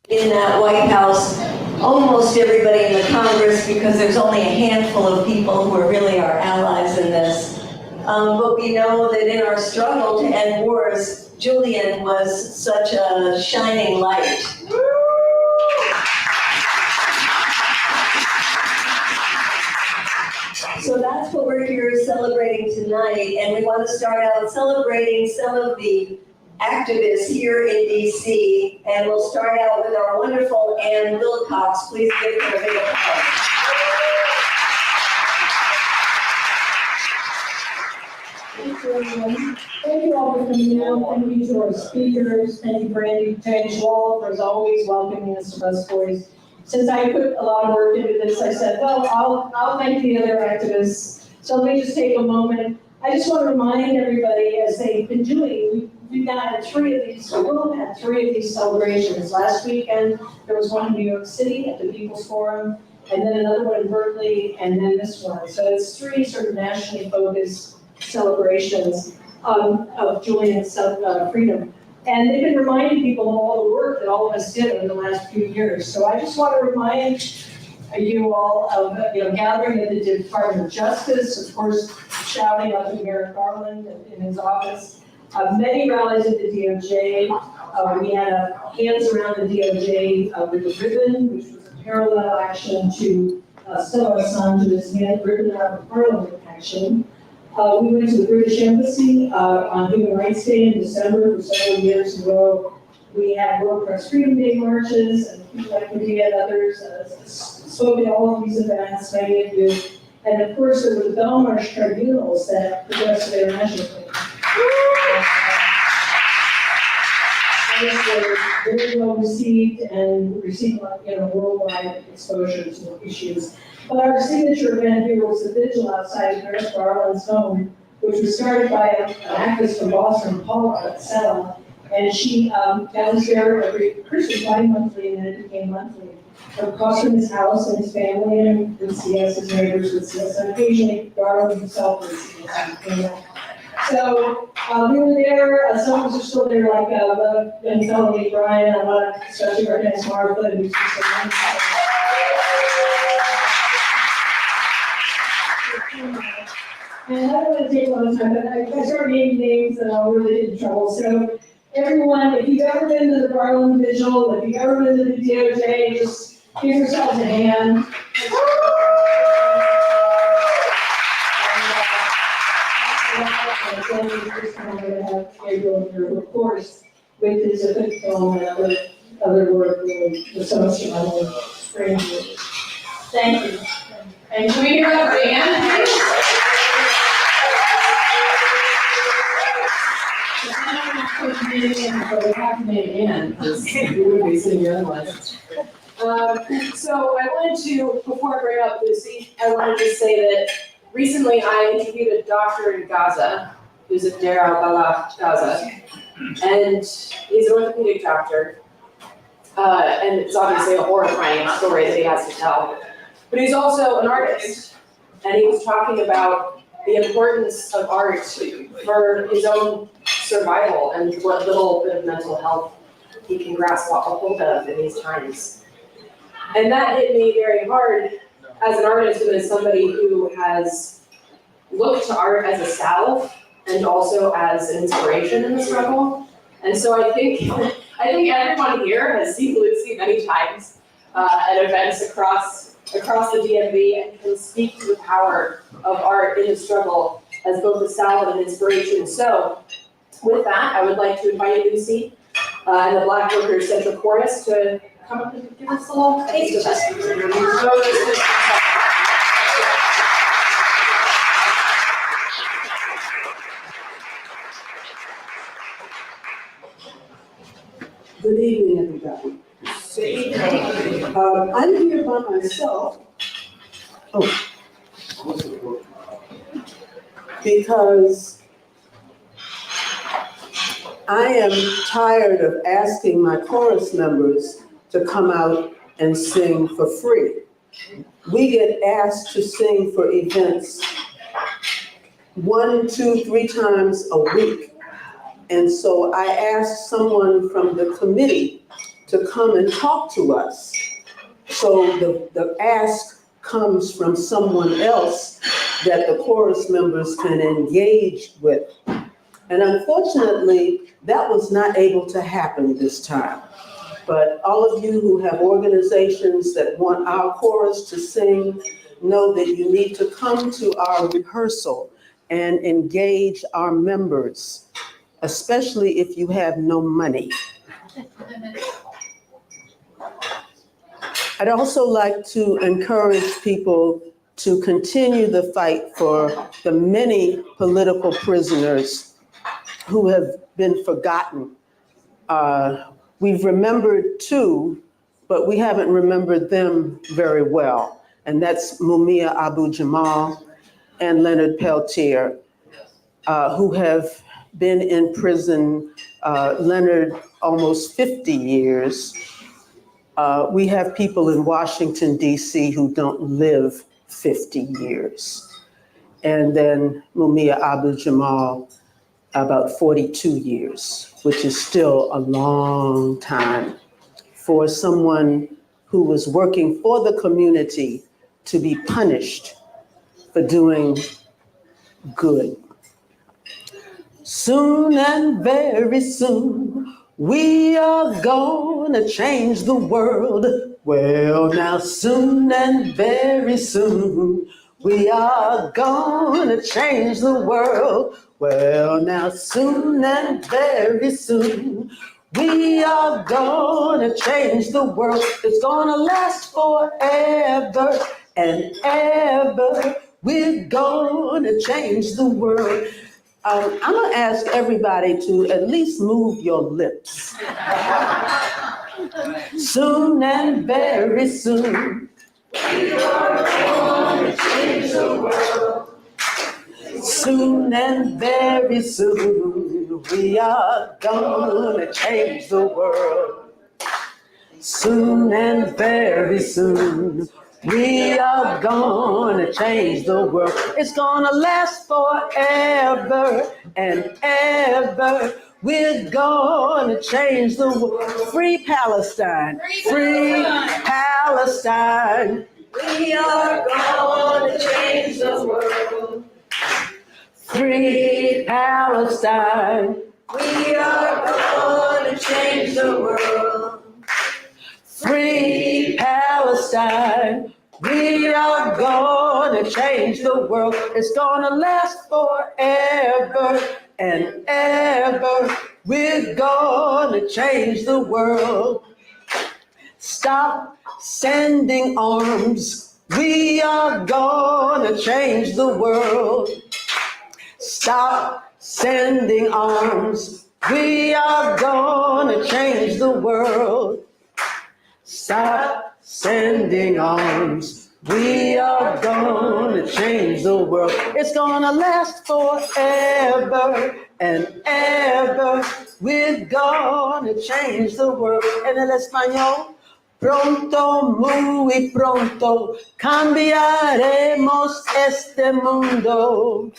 in that White House, almost everybody in the Congress, because there's only a handful of people who are really our allies in this. But we know that in our struggle to end wars, Julian was such a shining light. So that's what we're here celebrating tonight, and we want to start out celebrating some of the activists here in DC, and we'll start out with our wonderful Ann Wilcox. Please give her a big applause. Thank you, everyone. Thank you all for coming out. Thank you to our speakers. Thank you, Brandy Wall, for as always welcoming us to Busboys. Since I put a lot of work into this, I said, well, I'll thank the other activists. So let me just take a moment. I just want to remind everybody, as they've been doing, we've now had three of these celebrations. Last weekend, there was one in New York City at the People's Forum, and then another one in Berkeley, and then this one. So it's three sort of nationally focused celebrations of Julian's freedom. And they've been reminding people of all the work that all of us did over the last few years. So I just want to remind you all of gathering at the Department of Justice, of course, shouting out to Merrick Garland in his office. Many rallies at the DOJ. We had a hands around the DOJ with the ribbon, which was a parallel action to Assange's ribbon out of Parliament action. We went to the British Embassy on Human Rights Day in December for several years in a row. We had World Press Freedom Day marches, and people like Medea and others spoke at all of these events, many of you. And of course, there were the Belmarsh tribunals that progressed internationally. Were very well received and received worldwide exposure to issues. But our signature event here was a vigil outside Merrick Garland's home, which was started by an activist from Boston, Paula Sept, and she that was there every Christmas, bi-monthly, and then it became monthly. Across from his house and his family, and would see us, his neighbors would see us, and occasionally Garland himself would see us. So we were there, some of us are still there, like young fellow named Brian, I want to especially recognize Martha, who's just a wonderful. And I don't want to take a lot of time, but I start naming names and I'll really get in trouble. So everyone, if you've ever been to the Garland Vigil, if you've ever been to the DOJ, just give yourselves a hand. And I'm going to have Gabriel here, of course, with his epic film and other work with so much money. Thank you. And can we hear that for Anne, please? But we have to name Anne, because we wouldn't be sitting here otherwise. So I wanted to, before I bring up Lucy, I wanted to say that recently I interviewed a doctor in Gaza, who's at Deir al-Balah, Gaza, and he's an orthopedic doctor, and it's obviously a horrifying story that he has to tell. But he's also an artist, and he was talking about the importance of art for his own survival and what little bit of mental health he can grasp a hold of in these times. And that hit me very hard as an artist and as somebody who has looked to art as a salve and also as an inspiration in the struggle. And so I think everyone here has seen Lucy many times at events across the DMV and can speak to the power of art in the struggle as both a salve and an inspiration. So with that, I would like to invite Lucy and the Black Workers Central Chorus to come up and give us a little taste of it. Good evening, everybody. I'm here by myself. Because I am tired of asking my chorus members to come out and sing for free. We get asked to sing for events 1, 2, 3 times a week. And so I asked someone from the committee to come and talk to us. So the ask comes from someone else that the chorus members can engage with. And unfortunately, that was not able to happen this time. But all of you who have organizations that want our chorus to sing, know that you need to come to our rehearsal and engage our members, especially if you have no money. I'd also like to encourage people to continue the fight for the many political prisoners who have been forgotten. We've remembered two, but we haven't remembered them very well. And that's Mumia Abu-Jamal and Leonard Peltier, who have been in prison, Leonard almost 50 years. We have people in Washington, DC who don't live 50 years. And then Mumia Abu-Jamal, about 42 years, which is still a long time for someone who was working for the community to be punished for doing good. Soon and very soon, we are gonna change the world. Well, now soon and very soon, we are gonna change the world. Well, now soon and very soon, we are gonna change the world. It's gonna last forever and ever. We're gonna change the world. I'm gonna ask everybody to at least move your lips. Soon and very soon, we are gonna change the world. Soon and very soon, we are gonna change the world. Soon and very soon, we are gonna change the world. It's gonna last forever and ever. We're gonna change the world. Free Palestine. Free Palestine. We are gonna change the world. Free Palestine. We are gonna change the world. Free Palestine. We are gonna change the world. It's gonna last forever and ever. We're gonna change the world. Stop sending arms. We are gonna change the world. Stop sending arms. We are gonna change the world. Stop sending arms. We are gonna change the world. It's gonna last forever and ever. We're gonna change the world. En el español, pronto, muy pronto, cambiaremos este mundo.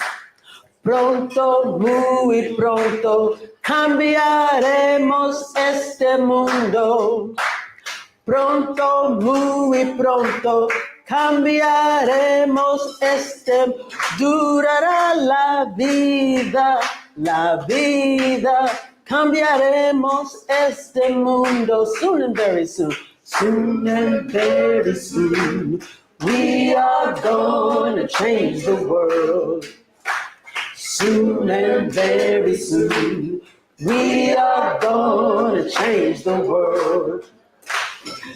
Pronto, muy pronto, cambiaremos este mundo. Pronto, muy pronto, cambiaremos este. Durará la vida, cambiaremos este mundo. Soon and very soon, soon and very soon, we are gonna change the world. Soon and very soon, we are gonna change the world.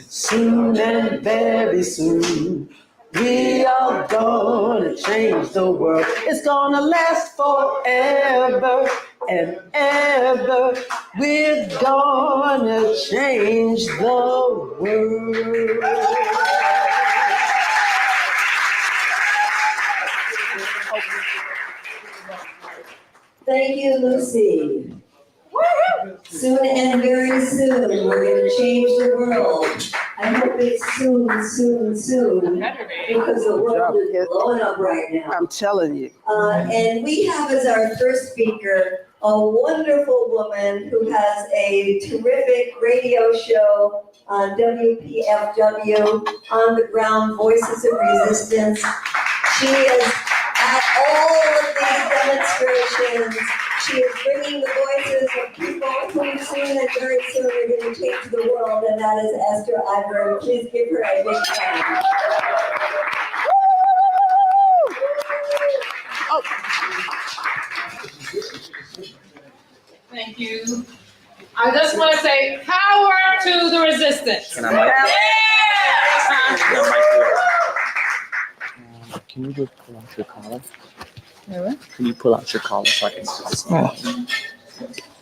Soon and very soon, we are gonna change the world. It's gonna last forever and ever. We're gonna change the world. Thank you, Lucy. Soon and very soon, we're gonna change the world. I hope it's soon, soon, soon, because the world is blowing up right now. I'm telling you. And we have as our first speaker, a wonderful woman who has a terrific radio show on WPFW, On the Ground, Voices of Resistance. She is at all of these demonstrations. She is bringing the voices of people who soon and very soon are going to change the world, and that is Esther Iver. Please give her a big hand. Oh. Thank you. I just want to say power to the resistance. Can I mic? Yeah. Can you just pull out your collar? Can you pull out your collar so I can see this?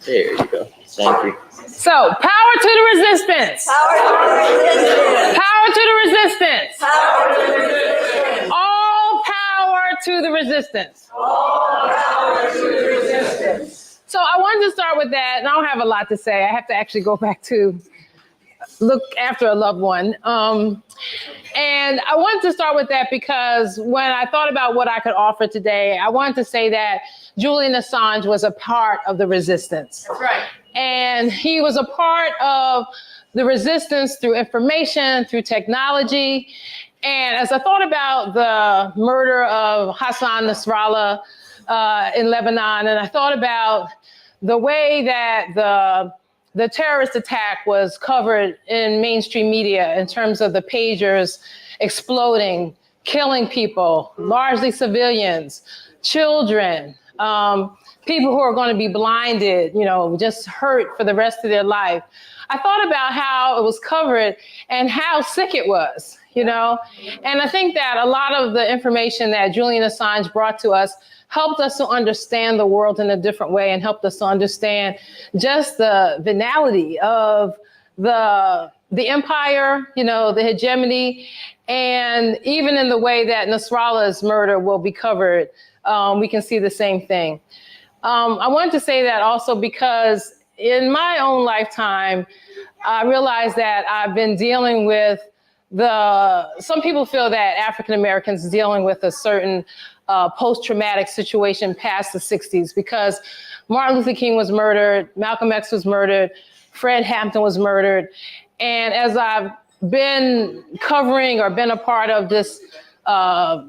There you go. Thank you. So, power to the resistance. Power to the resistance. Power to the resistance. Power to the resistance. All power to the resistance. All power to the resistance. So I wanted to start with that, and I don't have a lot to say. I have to actually go back to look after a loved one. And I wanted to start with that because when I thought about what I could offer today, I wanted to say that Julian Assange was a part of the resistance. That's right. And he was a part of the resistance through information, through technology. And as I thought about the murder of Hassan Nasrallah in Lebanon, and I thought about the way that the terrorist attack was covered in mainstream media in terms of the pagers exploding, killing people, largely civilians, children, people who are going to be blinded, just hurt for the rest of their life. I thought about how it was covered and how sick it was, And I think that a lot of the information that Julian Assange brought to us helped us to understand the world in a different way and helped us to understand just the venality of the empire, the hegemony, and even in the way that Nasrallah's murder will be covered, we can see the same thing. I wanted to say that also because in my own lifetime, I realized that I've been dealing with some people feel that African Americans dealing with a certain post-traumatic situation past the 60s because Martin Luther King was murdered, Malcolm X was murdered, Fred Hampton was murdered. And as I've been covering or been a part of this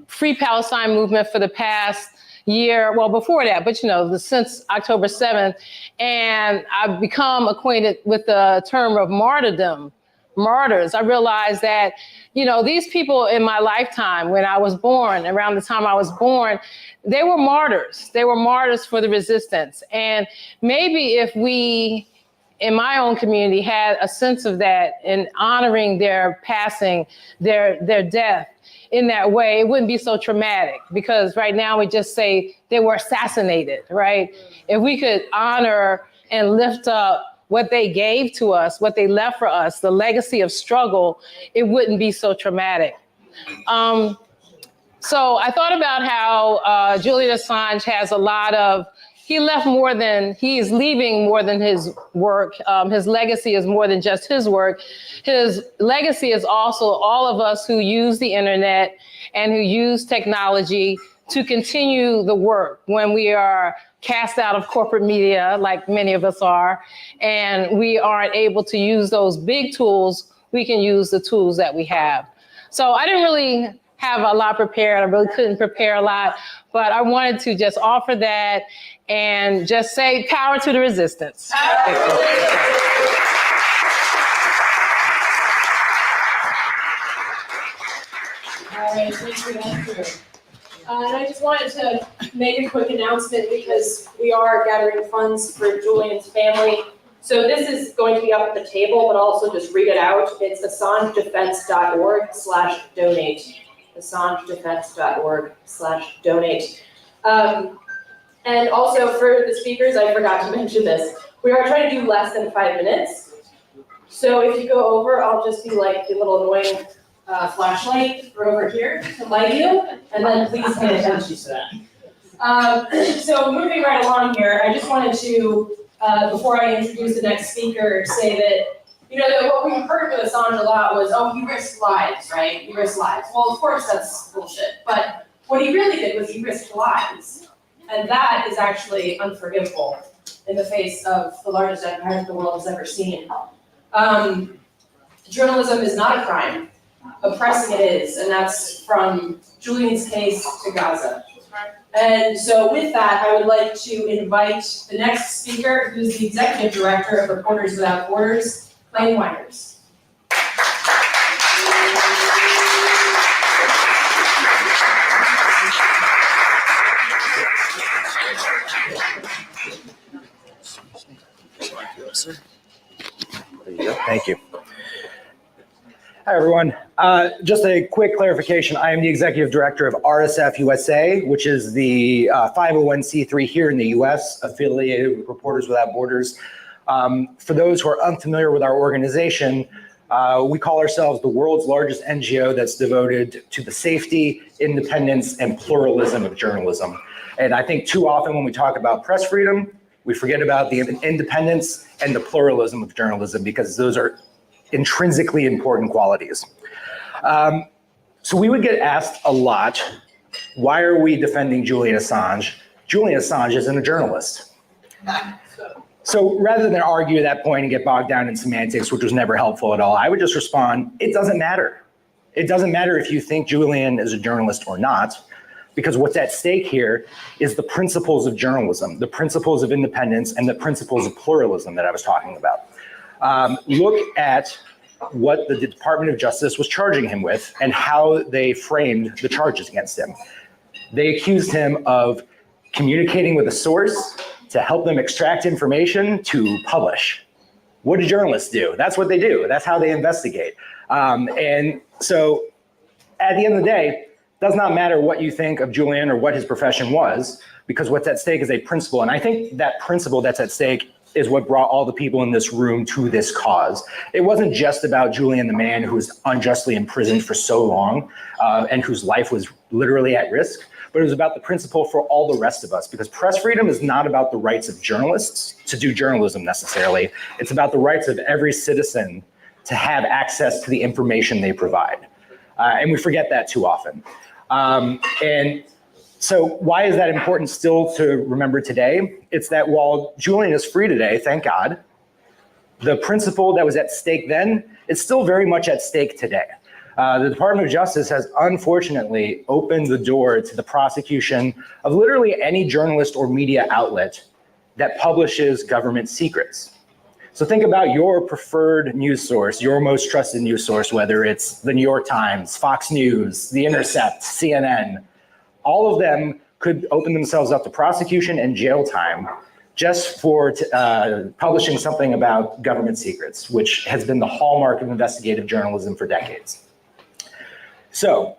Free Palestine movement for the past year, well, before that, but since October 7th, and I've become acquainted with the term of martyrdom, martyrs, I realized that, these people in my lifetime, when I was born, around the time I was born, they were martyrs. They were martyrs for the resistance. And maybe if we, in my own community, had a sense of that in honoring their passing, their death in that way, it wouldn't be so traumatic because right now we just say they were assassinated, right? If we could honor and lift up what they gave to us, what they left for us, the legacy of struggle, it wouldn't be so traumatic. So I thought about how Julian Assange has he's leaving more than his work. His legacy is more than just his work. His legacy is also all of us who use the internet and who use technology to continue the work when we are cast out of corporate media, like many of us are, and we aren't able to use those big tools, we can use the tools that we have. So I didn't really have a lot prepared. I really couldn't prepare a lot, but I wanted to just offer that and just say power to the resistance. All right, thank you, Esther. And I just wanted to make a quick announcement because we are gathering funds for Julian's family. So this is going to be up at the table, but also just read it out. It's AssangeDefense.org/donate. AssangeDefense.org/donate. And also for the speakers, I forgot to mention this. We are trying to do less than 5 minutes. So if you go over, I'll just be like the little annoying flashlight over here to light you, and then please pay attention to that. So moving right along here, I just wanted to, before I introduce the next speaker, say that, that what we heard with Assange a lot was, oh, he risked lives, right? He risked lives. Well, of course that's bullshit, but what he really did was he risked lives, and that is actually unforgivable. in the face of the largest empire the world has ever seen. Journalism is not a crime. Oppressing it is, and that's from Julian's case to Gaza. And so with that, I would like to invite the next speaker, who's the Executive Director of Reporters Without Borders, Clayton Weiners. There you go. Thank you. Hi, everyone. Just a quick clarification. I am the Executive Director of RSF USA, which is the 501c3 here in the US, affiliated with Reporters Without Borders. For those who are unfamiliar with our organization, we call ourselves the world's largest NGO that's devoted to the safety, independence, and pluralism of journalism. And I think too often when we talk about press freedom, we forget about the independence and the pluralism of journalism, because those are intrinsically important qualities. So we would get asked a lot, why are we defending Julian Assange? Julian Assange isn't a journalist. So rather than argue that point and get bogged down in semantics, which was never helpful at all, I would just respond, it doesn't matter. It doesn't matter if you think Julian is a journalist or not, because what's at stake here is the principles of journalism, the principles of independence, and the principles of pluralism that I was talking about. Look at what the Department of Justice was charging him with and how they framed the charges against him. They accused him of communicating with a source to help them extract information to publish. What do journalists do? That's what they do. That's how they investigate. And so at the end of the day, it does not matter what you think of Julian or what his profession was, because what's at stake is a principle. And I think that principle that's at stake is what brought all the people in this room to this cause. It wasn't just about Julian, the man who was unjustly imprisoned for so long and whose life was literally at risk, but it was about the principle for all the rest of us, because press freedom is not about the rights of journalists to do journalism necessarily. It's about the rights of every citizen to have access to the information they provide. And we forget that too often. And so why is that important still to remember today? It's that while Julian is free today, thank God, the principle that was at stake then is still very much at stake today. The Department of Justice has unfortunately opened the door to the prosecution of literally any journalist or media outlet that publishes government secrets. So think about your preferred news source, your most trusted news source, whether it's the New York Times, Fox News, The Intercept, CNN. All of them could open themselves up to prosecution and jail time just for publishing something about government secrets, which has been the hallmark of investigative journalism for decades. So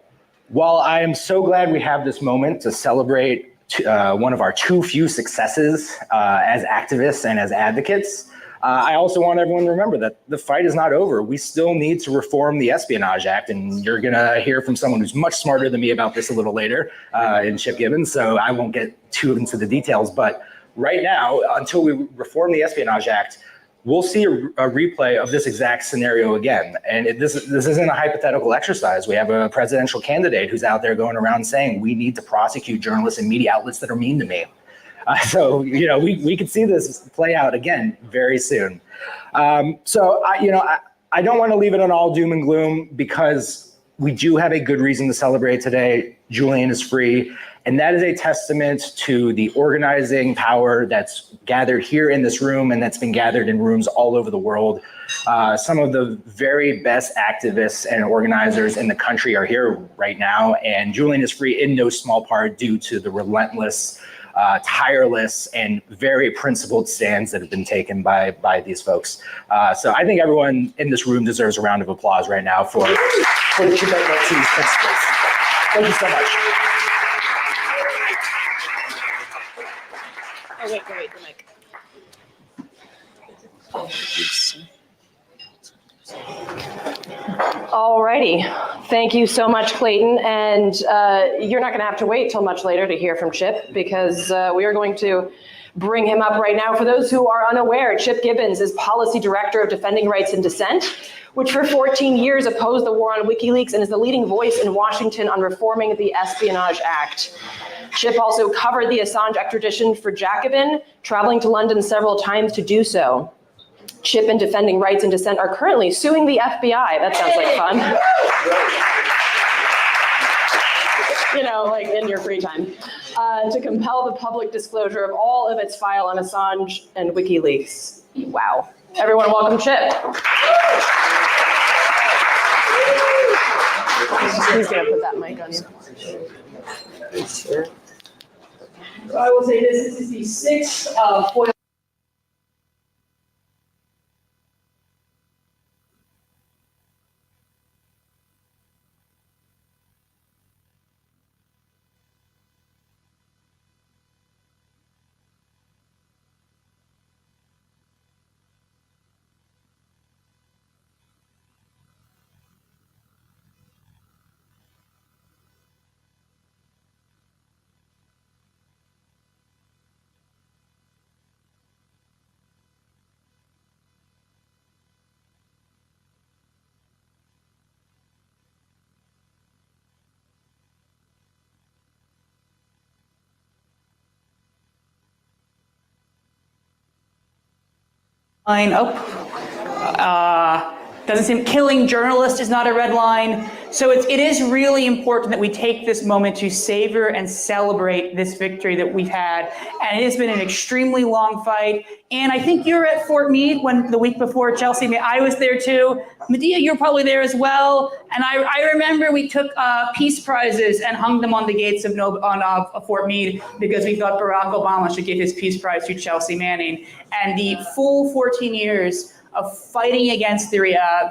while I am so glad we have this moment to celebrate one of our too few successes as activists and as advocates, I also want everyone to remember that the fight is not over. We still need to reform the Espionage Act, and you're gonna hear from someone who's much smarter than me about this a little later, in Chip Gibbons, so I won't get too into the details. But right now, until we reform the Espionage Act, we'll see a replay of this exact scenario again. And this isn't a hypothetical exercise. We have a presidential candidate who's out there going around saying, we need to prosecute journalists and media outlets that are mean to me. So, you know, we could see this play out again very soon. So, I don't want to leave it on all doom and gloom, because we do have a good reason to celebrate today. Julian is free. And that is a testament to the organizing power that's gathered here in this room and that's been gathered in rooms all over the world. Some of the very best activists and organizers in the country are here right now. And Julian is free in no small part due to the relentless, tireless, and very principled stands that have been taken by these folks. So I think everyone in this room deserves a round of applause right now for the commitment to these principles. Thank you so much. Oh, wait, the mic. Alrighty, thank you so much, Clayton. And you're not gonna have to wait till much later to hear from Chip, because we are going to bring him up right now. For those who are unaware, Chip Gibbons is Policy Director of Defending Rights in Dissent, which for 14 years opposed the war on WikiLeaks and is the leading voice in Washington on reforming the Espionage Act. Chip also covered the Assange extradition for Jacobin, traveling to London several times to do so. Chip and Defending Rights and Dissent are currently suing the FBI. That sounds like fun. You know, like in your free time, to compel the public disclosure of all of its file on Assange and WikiLeaks. Wow. Everyone welcome Chip. He's gonna put that mic on you. I will say this is the sixth FOIL. line. Doesn't seem killing journalists is not a red line. So it is really important that we take this moment to savor and celebrate this victory that we've had. And it has been an extremely long fight. And I think you were at Fort Meade the week before, Chelsea. I was there too. Medea, you were probably there as well. And I remember we took peace prizes and hung them on the gates of Fort Meade because we thought Barack Obama should give his peace prize to Chelsea Manning. And the full 14 years of fighting against the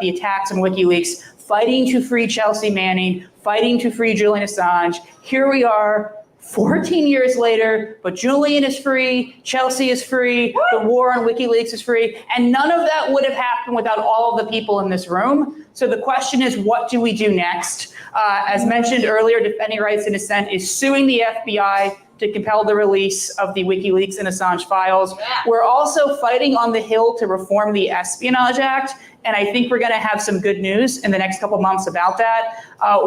attacks on WikiLeaks, fighting to free Chelsea Manning, fighting to free Julian Assange. Here we are 14 years later, but Julian is free, Chelsea is free, the war on WikiLeaks is free, and none of that would have happened without all of the people in this room. So the question is, what do we do next? As mentioned earlier, Defending Rights and Dissent is suing the FBI to compel the release of the WikiLeaks and Assange files. We're also fighting on the Hill to reform the Espionage Act, and I think we're gonna have some good news in the next couple months about that.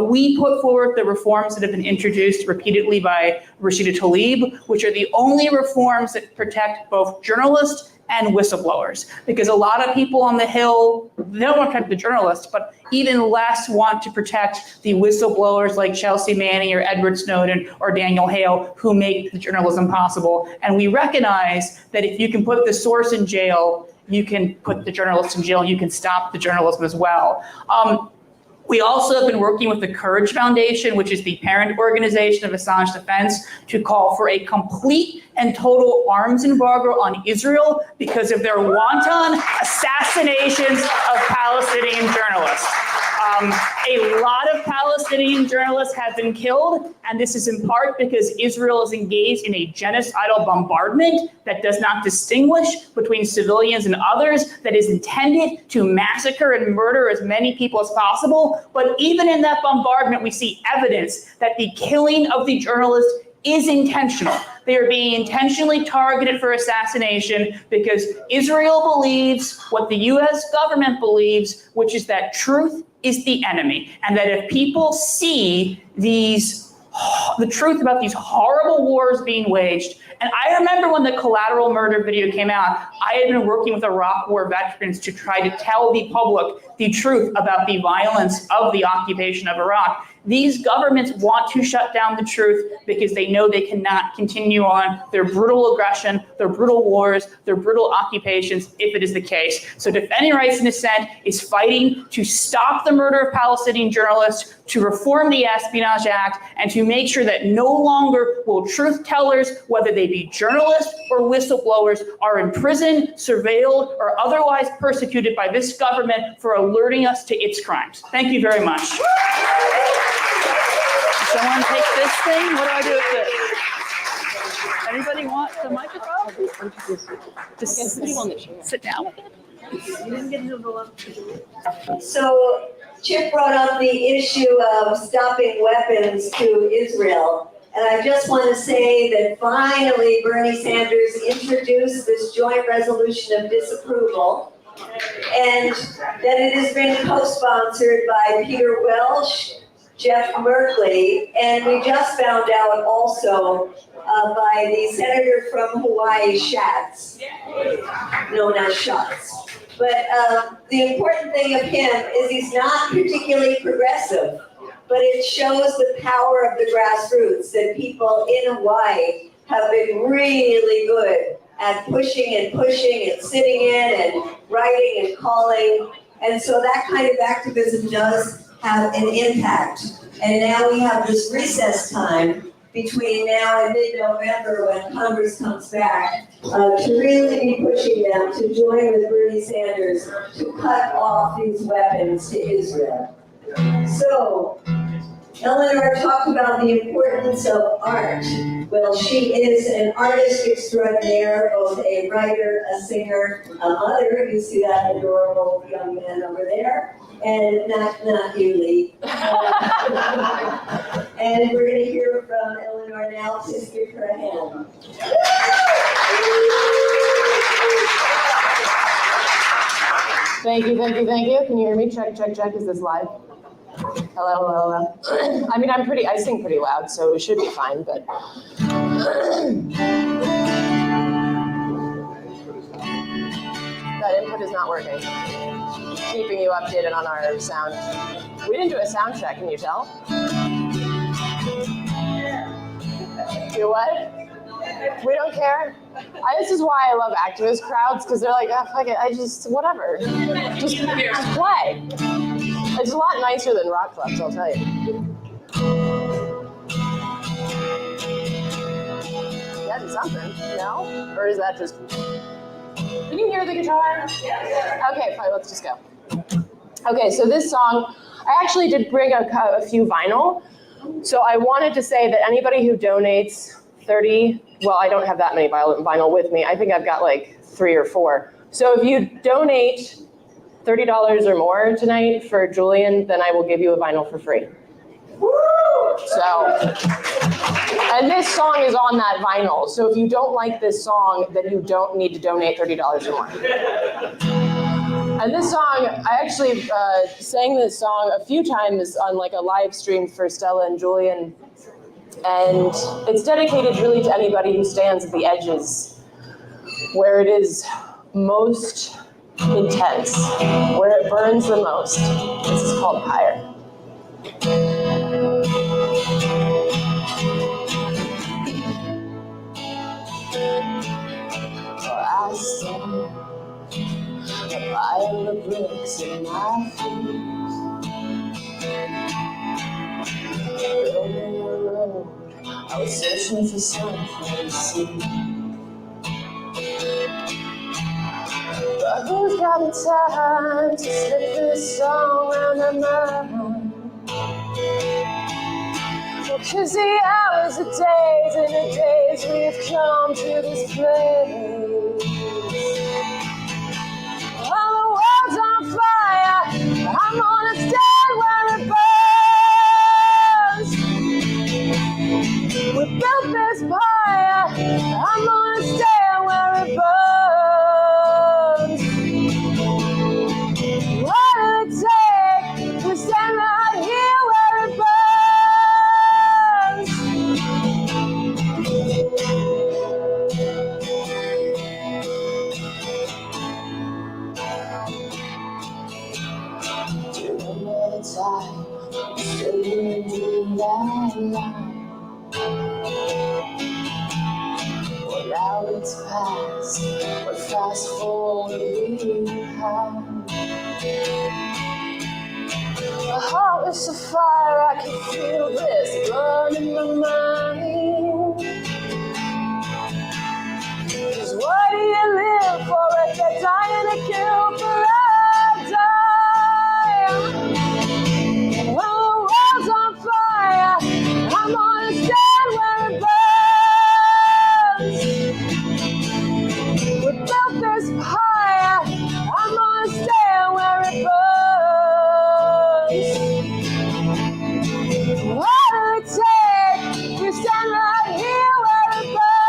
We put forward the reforms that have been introduced repeatedly by Rashida Tlaib, which are the only reforms that protect both journalists and whistleblowers, because a lot of people on the Hill, they don't want to protect the journalists, but even less want to protect the whistleblowers like Chelsea Manning or Edward Snowden or Daniel Hale, who make the journalism possible. And we recognize that if you can put the source in jail, you can put the journalists in jail, and you can stop the journalism as well. We also have been working with the Courage Foundation, which is the parent organization of Assange Defense, to call for a complete and total arms embargo on Israel because of their wanton assassinations of Palestinian journalists. A lot of Palestinian journalists have been killed, and this is in part because Israel is engaged in a genocidal bombardment that does not distinguish between civilians and others, that is intended to massacre and murder as many people as possible. But even in that bombardment, we see evidence that the killing of the journalists is intentional. They are being intentionally targeted for assassination because Israel believes what the US government believes, which is that truth is the enemy. And that if people see the truth about these horrible wars being waged, and I remember when the Collateral Murder video came out, I had been working with Iraq War veterans to try to tell the public the truth about the violence of the occupation of Iraq. These governments want to shut down the truth because they know they cannot continue on their brutal aggression, their brutal wars, their brutal occupations, if it is the case. So Defending Rights and Dissent is fighting to stop the murder of Palestinian journalists, to reform the Espionage Act, and to make sure that no longer will truth tellers, whether they be journalists or whistleblowers, are imprisoned, surveilled, or otherwise persecuted by this government for alerting us to its crimes. Thank you very much. Someone take this thing? What do I do with this? Anybody want the microphone? Just sit down with it. So Chip brought up the issue of stopping weapons to Israel. And I just want to say that finally Bernie Sanders introduced this joint resolution of disapproval, and that it has been co-sponsored by Peter Welch, Jeff Berkeley, and we just found out also by the senator from Hawaii, Schatz, known as Schatz. But the important thing of him is he's not particularly progressive, but it shows the power of the grassroots, that people in Hawaii have been really good at pushing and sitting in and writing and calling. And so that kind of activism does have an impact. And now we have this recess time between now and mid-November when Congress comes back to really be pushing them to join with Bernie Sanders to cut off these weapons to Israel. So, Eleanor talked about the importance of art. Well, she is an artist extraordinaire, both a writer, a singer, a mother. You see that adorable young man over there, and not you, Lee. And we're going to hear from Eleanor now. Please give her a hand. Thank you. Can you hear me? Check. Is this live? Hello. I mean, I sing pretty loud, so it should be fine, but. That input is not working. Keeping you updated on our sound. We didn't do a sound check, can you tell? Do what? We don't care? This is why I love activist crowds, because they're like, oh, fuck it, whatever. Just play. It's a lot nicer than rock clubs, I'll tell you. Getting something, no? Or is that just... Can you hear the guitar? Okay, fine, let's just go. Okay, so this song, I actually did bring a few vinyl. So I wanted to say that anybody who donates 30, well, I don't have that many vinyl with me. I think I've got like 3 or 4. So if you donate $30 or more tonight for Julian, then I will give you a vinyl for free. So, and this song is on that vinyl. So if you don't like this song, then you don't need to donate $30 or more. And this song, I actually sang this song a few times on like a live stream for Stella and Julian. And it's dedicated really to anybody who stands at the edges, where it is most intense, where it burns the most. This is called Pyre. I stand, a pile of bricks in my feet. Building a road, I was searching for something to see. But who's got the time to slip this song around my mind? Well, 'cause the hours, the days, and the days we've come to this place. While the world's on fire, I'm gonna stand where it burns. We built this pyre, I'm gonna stand where it burns. What did it take to stand right here where it burns? Do you remember the time we stood in that line? Well, now it's past, but fast forward behind. My heart is a fire, I can feel this burning my mind. 'Cause what do you live for if you're dying to kill for a dime? When the world's on fire, I'm gonna stand where it burns. We built this pyre, I'm gonna stand where it burns. What did it take to stand right here where it burns?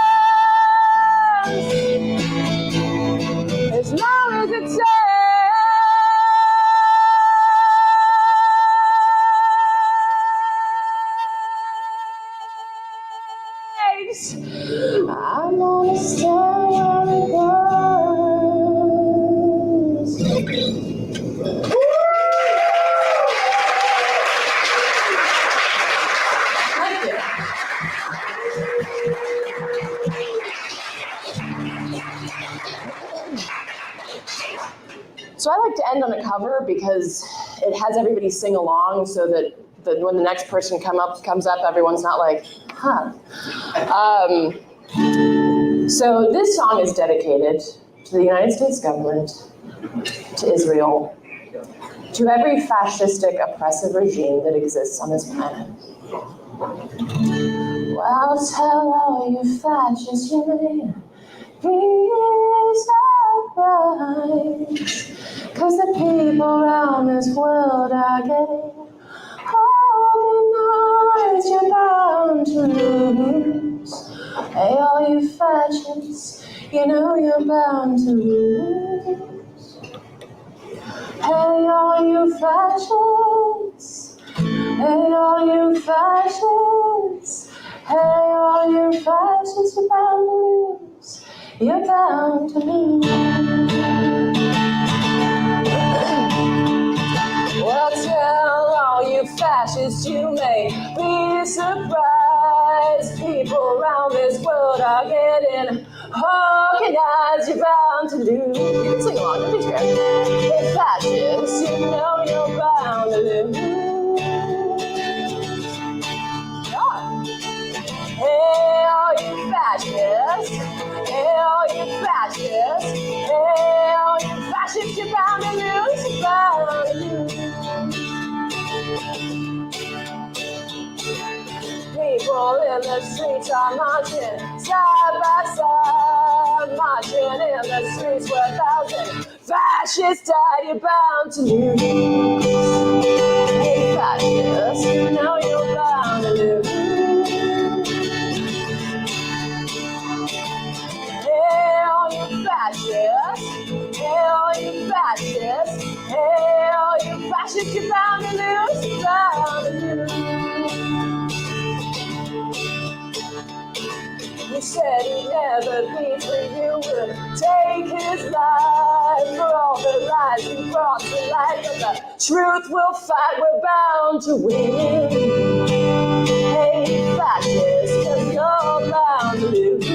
As long as it takes. So I like to end on a cover because it has everybody sing along so that when the next person comes up, everyone's not like, huh. So this song is dedicated to the United States government, to Israel, to every fascistic, oppressive regime that exists on this planet. Well, tell all you fascists you may be surprised, 'cause the people around this world are getting organized, you're bound to lose. Hey, all you fascists, you know you're bound to lose. Hey, all you fascists. Hey, all you fascists. Hey, all you fascists, you're bound to lose. You're bound to lose. Well, tell all you fascists you may be surprised. People around this world are getting organized. You're bound to lose. You can sing along, don't be scared. Hey, fascists, you know you're bound to lose. Hey, all you fascists. Hey, all you fascists. Hey, all you fascists, you're bound to lose. You're bound to lose. People in the streets are marching side by side, marching in the streets where 1,000 fascists died. You're bound to lose. Hey, fascists, you know you're bound to lose. Hey, all you fascists. Hey, all you fascists. Hey, all you fascists, you're bound to lose. You're bound to lose. He said he'd never be free, you would take his life for all the lies he brought to light. But the truth will fight, we're bound to win. Hey, fascists, 'cause you're bound to lose.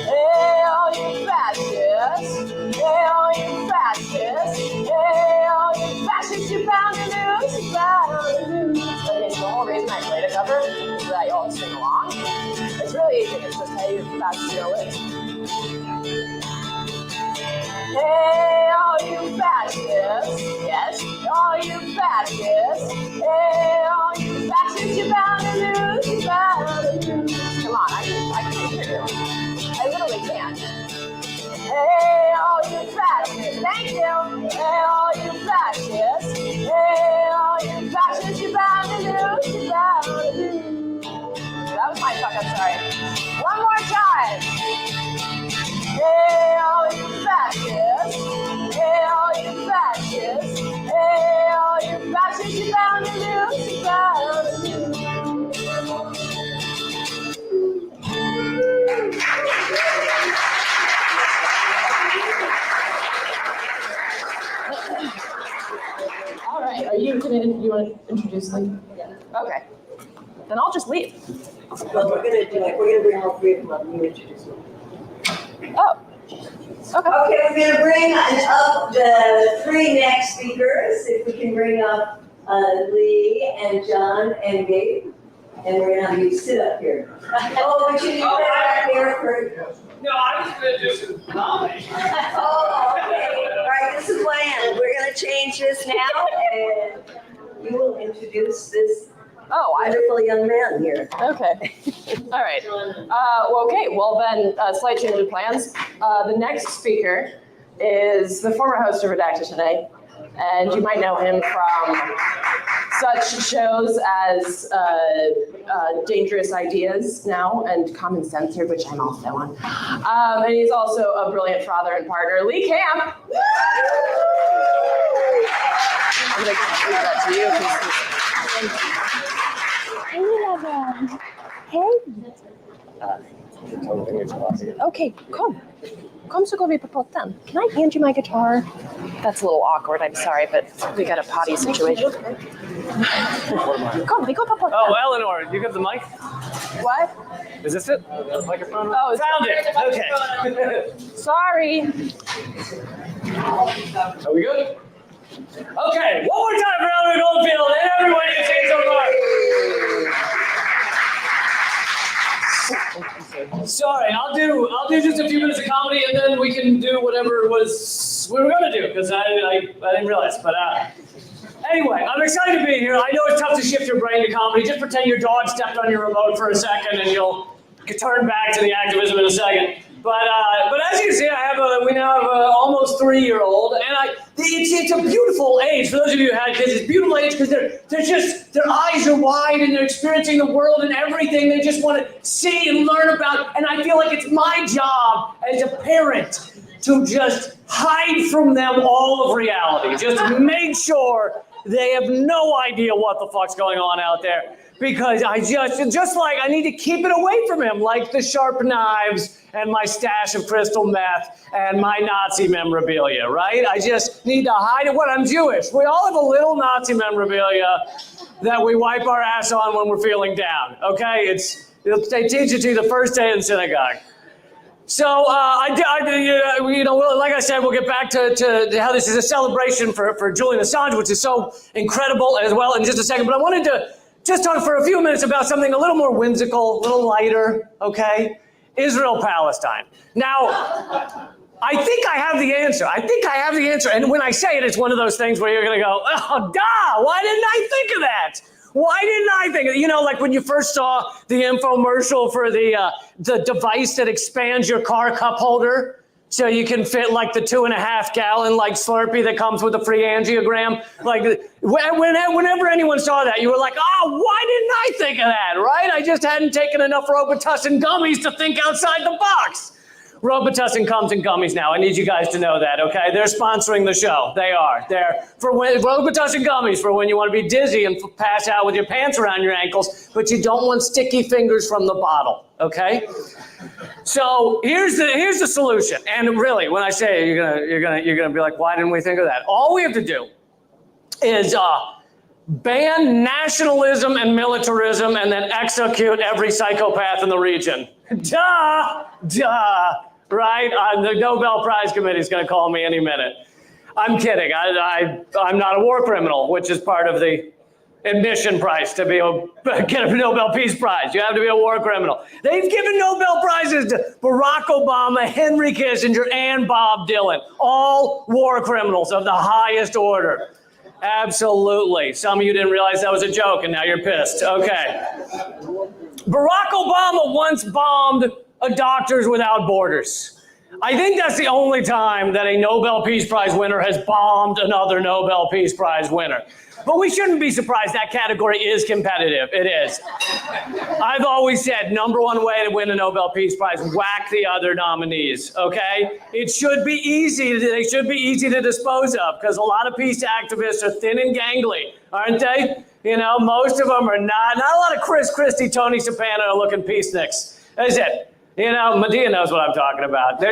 Hey, all you fascists. Hey, all you fascists. Hey, all you fascists, you're bound to lose. You're bound to lose. Okay, so the whole reason I played a cover is so that you all sing along. It's really easy. It's just hey, you fascists, you know it. Hey, all you fascists. Yes, all you fascists. Hey, all you fascists, you're bound to lose. You're bound to lose. Come on, I can hear you. I literally can't. Hey, all you fascists, thank you. Hey, all you fascists. Hey, all you fascists, you're bound to lose. You're bound to lose. That was my talk, I'm sorry. One more time. Hey, all you fascists. Hey, all you fascists. Hey, all you fascists, you're bound to lose. You're bound to lose. All right, are you committed? You want to introduce Lee? Yeah. Okay. Then I'll just leave. Well, we're gonna bring all three of them up, you introduce them. Oh. Okay. Okay, we're gonna bring up the three next speakers, if we can bring up Lee and John and Gabe. And we're gonna have you sit up here. Oh, but you need to sit up here for. No, I was gonna do some comments. Oh, okay. All right, this is plan. We're gonna change this now, and you will introduce this wonderful young man here. Okay. All right. Well, then, slight change of plans. The next speaker is the former host of Redacted Today, and you might know him from such shows as Dangerous Ideas now and Common Censored, which I'm also on. And he's also a brilliant father and partner, Lee Camp. I'm going to give that to you. Okay, come. Come so go be potten. Can I hand you my guitar? That's a little awkward, I'm sorry, but we got a potty situation. Come, we go potten. Oh, Eleanor, you got the mic? What? Is this it? Microphone? Oh, Found it. Okay. sorry. Are we good? Okay, one more time for Eleanor Goldfield and everyone you've seen so far. Sorry, I'll do just a few minutes of comedy and then we can do whatever was we were gonna do because I didn't realize. But anyway, I'm excited to be here. I know it's tough to shift your brain to comedy. Just pretend your dog stepped on your remote for a second and you'll turn back to the activism in a second. But as you see, we now have a almost 3-year-old, and it's a beautiful age. For those of you who had kids, it's a beautiful age because their eyes are wide and they're experiencing the world and everything they just want to see and learn about. And I feel like it's my job as a parent to just hide from them all of reality. Just make sure they have no idea what the fuck's going on out there. Because I I need to keep it away from him, like the sharp knives and my stash of crystal meth and my Nazi memorabilia, right? I just need to hide it. What? I'm Jewish. We all have a little Nazi memorabilia that we wipe our ass on when we're feeling down, okay? They teach it to you the first day in synagogue. So like I said, we'll get back to how this is a celebration for Julian Assange, which is so incredible as well in just a second. But I wanted to just talk for a few minutes about something a little more whimsical, a little lighter, okay? Israel-Palestine. Now, I think I have the answer. And when I say it, it's one of those things where you're going to go, oh, duh, why didn't I think of that? Why didn't I think of it? You know, like when you first saw the infomercial for the device that expands your car cup holder so you can fit like the 2.5 gallon like Slurpee that comes with a free angiogram. Like whenever anyone saw that, you were like, oh, why didn't I think of that, right? I just hadn't taken enough Robitussin gummies to think outside the box. Robitussin comes in gummies now. I need you guys to know that, okay? They're sponsoring the show. They are. They're for Robitussin gummies for when you want to be dizzy and pass out with your pants around your ankles, but you don't want sticky fingers from the bottle, okay? So here's the solution. And really, when I say it, you're gonna be like, why didn't we think of that? All we have to do is ban nationalism and militarism and then execute every psychopath in the region. Duh, right? The Nobel Prize Committee is going to call me any minute. I'm kidding. I'm not a war criminal, which is part of the admission price to get a Nobel Peace Prize. You have to be a war criminal. They've given Nobel Prizes to Barack Obama, Henry Kissinger, and Bob Dylan. All war criminals of the highest order. Absolutely. Some of you didn't realize that was a joke, and now you're pissed. Okay. Barack Obama once bombed a Doctors Without Borders. I think that's the only time that a Nobel Peace Prize winner has bombed another Nobel Peace Prize winner. But we shouldn't be surprised. That category is competitive. It is. I've always said, number one way to win a Nobel Peace Prize, whack the other nominees, okay? It should be easy. They should be easy to dispose of because a lot of peace activists are thin and gangly, aren't they? You know, most of them are not a lot of Chris Christie, Tony Soprano looking peaceniks. That's it. You know, Medea knows what I'm talking about.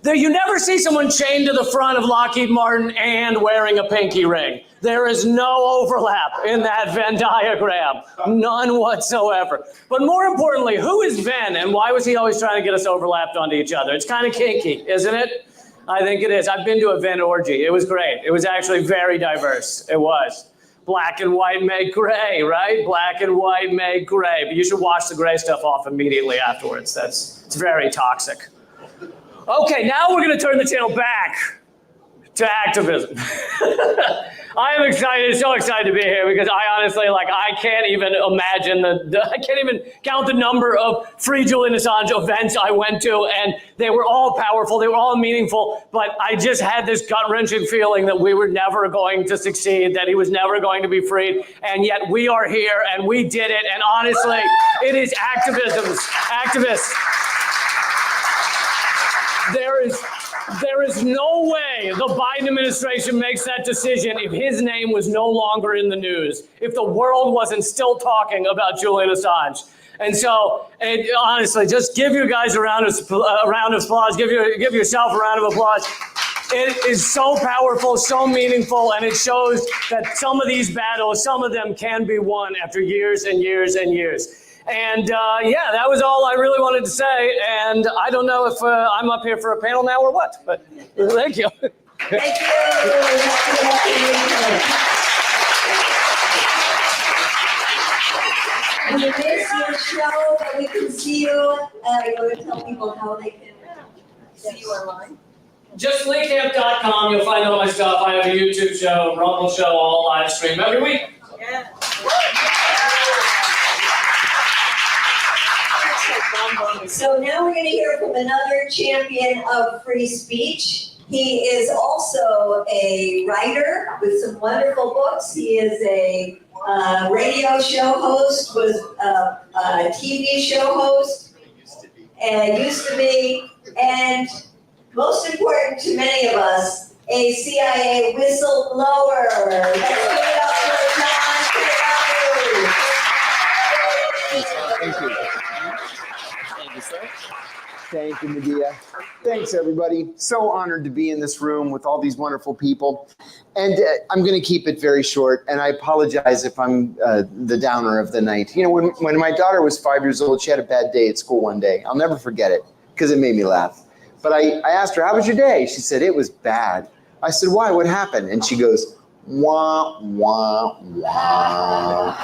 You never see someone chained to the front of Lockheed Martin and wearing a pinky ring. There is no overlap in that Venn diagram. None whatsoever. But more importantly, who is Venn and why was he always trying to get us overlapped onto each other? It's kind of kinky, isn't it? I think it is. I've been to a Venn orgy. It was great. It was actually very diverse. It was. Black and white make gray, right? Black and white make gray. But you should wash the gray stuff off immediately afterwards. It's very toxic. Okay, now we're going to turn the channel back to activism. I am excited, so excited to be here because I honestly, I can't even imagine I can't even count the number of Free Julian Assange events I went to, and they were all powerful, they were all meaningful, but I just had this gut-wrenching feeling that we were never going to succeed, that he was never going to be freed, and yet we are here, and we did it, and honestly, it is activists. There is no way the Biden administration makes that decision if his name was no longer in the news, if the world wasn't still talking about Julian Assange. And so, honestly, just give you guys a round of applause. Give yourself a round of applause. It is so powerful, so meaningful, and it shows that some of these battles, some of them can be won after years and years and years. And yeah, that was all I really wanted to say. And I don't know if I'm up here for a panel now or what, but thank you. Thank you. We miss your show, but we can see you. You want to tell people how they can see you online? Just linkcamp.com, you'll find all my stuff. I have a YouTube show, Rumble show, all live stream every week. Yeah. So now we're going to hear from another champion of free speech. He is also a writer with some wonderful books. He is a radio show host, was a TV show host, and used to be, and most important to many of us, a CIA whistleblower. Let's give it up for John Kiriakou. Thank you. Thank you, sir. Thank you, Medea. Thanks, everybody. So honored to be in this room with all these wonderful people. And I'm going to keep it very short, and I apologize if I'm the downer of the night. You know, when my daughter was 5 years old, she had a bad day at school one day. I'll never forget it, because it made me laugh. But I asked her, how was your day? She said, it was bad. I said, why? What happened? And she goes, wah, wah, wah.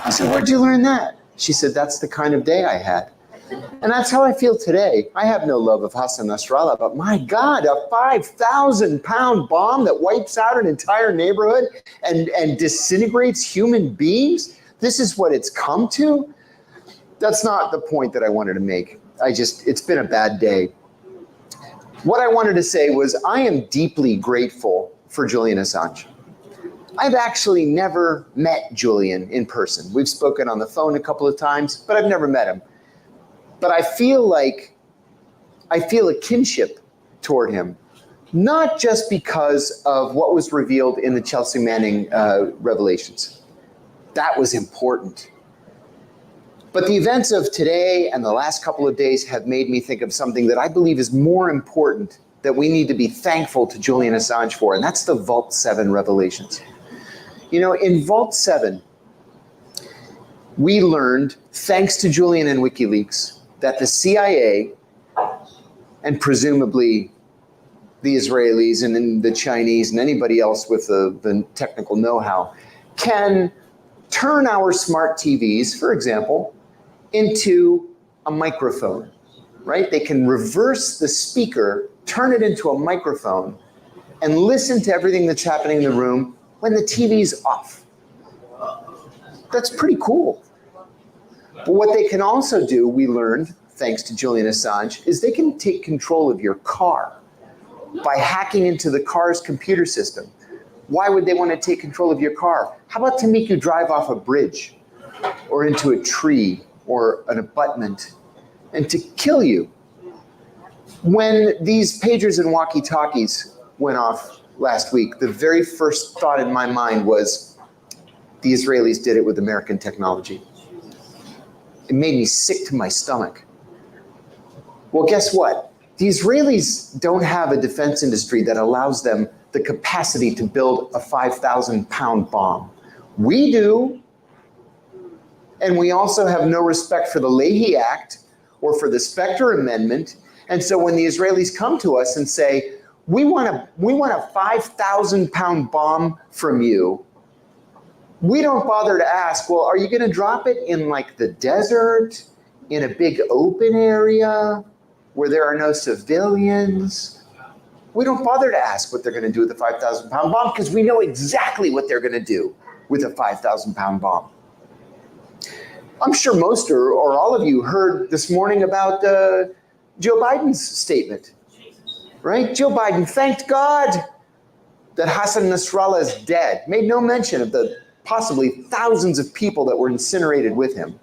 I said, where'd you learn that? She said, that's the kind of day I had. And that's how I feel today. I have no love of Hassan Nasrallah, but my God, a 5,000-pound bomb that wipes out an entire neighborhood and disintegrates human beings? This is what it's come to? That's not the point that I wanted to make. It's been a bad day. What I wanted to say was I am deeply grateful for Julian Assange. I've actually never met Julian in person. We've spoken on the phone a couple of times, but I've never met him. But I feel a kinship toward him, not just because of what was revealed in the Chelsea Manning revelations. That was important. But the events of today and the last couple of days have made me think of something that I believe is more important that we need to be thankful to Julian Assange for, and that's the Vault 7 revelations. You know, in Vault 7, we learned, thanks to Julian and WikiLeaks, that the CIA and presumably the Israelis and then the Chinese and anybody else with the technical know-how can turn our smart TVs, for example, into a microphone, right? They can reverse the speaker, turn it into a microphone, and listen to everything that's happening in the room when the TV's off. That's pretty cool. But what they can also do, we learned, thanks to Julian Assange, is they can take control of your car by hacking into the car's computer system. Why would they want to take control of your car? How about to make you drive off a bridge or into a tree or an abutment and to kill you? When these pagers and walkie-talkies went off last week, the very first thought in my mind was the Israelis did it with American technology. It made me sick to my stomach. Well, guess what? The Israelis don't have a defense industry that allows them the capacity to build a 5,000-pound bomb. We do. And we also have no respect for the Leahy Act or for the Specter Amendment. And so when the Israelis come to us and say, we want a 5,000-pound bomb from you, we don't bother to ask, well, are you going to drop it in like the desert, in a big open area where there are no civilians? We don't bother to ask what they're going to do with the 5,000-pound bomb because we know exactly what they're going to do with a 5,000-pound bomb. I'm sure most or all of you heard this morning about Joe Biden's statement, right? Joe Biden thanked God that Hassan Nasrallah is dead, made no mention of the possibly thousands of people that were incinerated with him.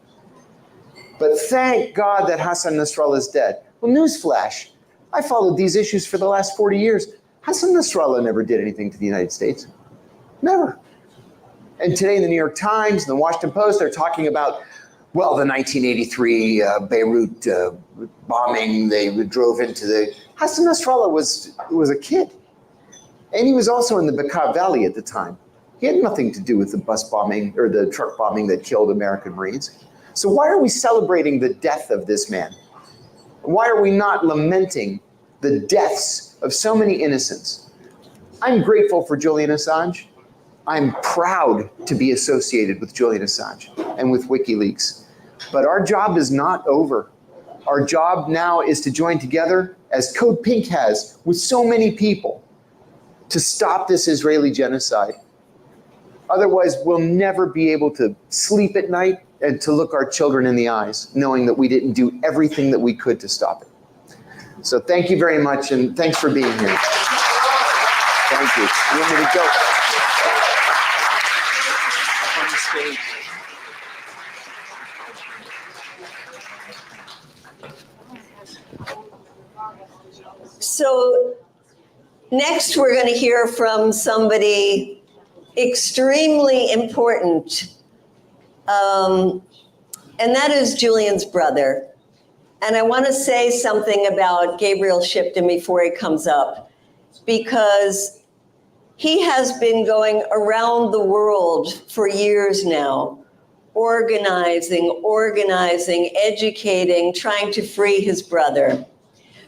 But thank God that Hassan Nasrallah is dead. Well, newsflash, I followed these issues for the last 40 years. Hassan Nasrallah never did anything to the United States. Never. And today in the New York Times and the Washington Post, they're talking about, well, the 1983 Beirut bombing, they drove into the... Hassan Nasrallah was a kid. And he was also in the Bekaa Valley at the time. He had nothing to do with the bus bombing or the truck bombing that killed American Marines. So why are we celebrating the death of this man? Why are we not lamenting the deaths of so many innocents? I'm grateful for Julian Assange. I'm proud to be associated with Julian Assange and with WikiLeaks. But our job is not over. Our job now is to join together, as Code Pink has, with so many people, to stop this Israeli genocide. Otherwise, we'll never be able to sleep at night and to look our children in the eyes, knowing that we didn't do everything that we could to stop it. So thank you very much, and thanks for being here. Thank you. You want me to go? On the stage. So next we're going to hear from somebody extremely important, and that is Julian's brother. And I want to say something about Gabriel Shipton before he comes up, because he has been going around the world for years now, organizing, educating, trying to free his brother.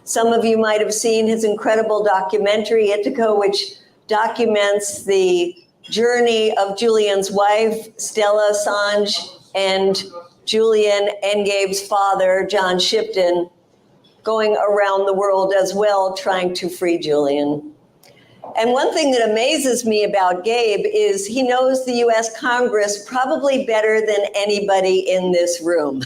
Some of you might have seen his incredible documentary, Ithaca, which documents the journey of Julian's wife, Stella Assange, and Julian and Gabe's father, John Shipton, going around the world as well, trying to free Julian. And one thing that amazes me about Gabe is he knows the US Congress probably better than anybody in this room.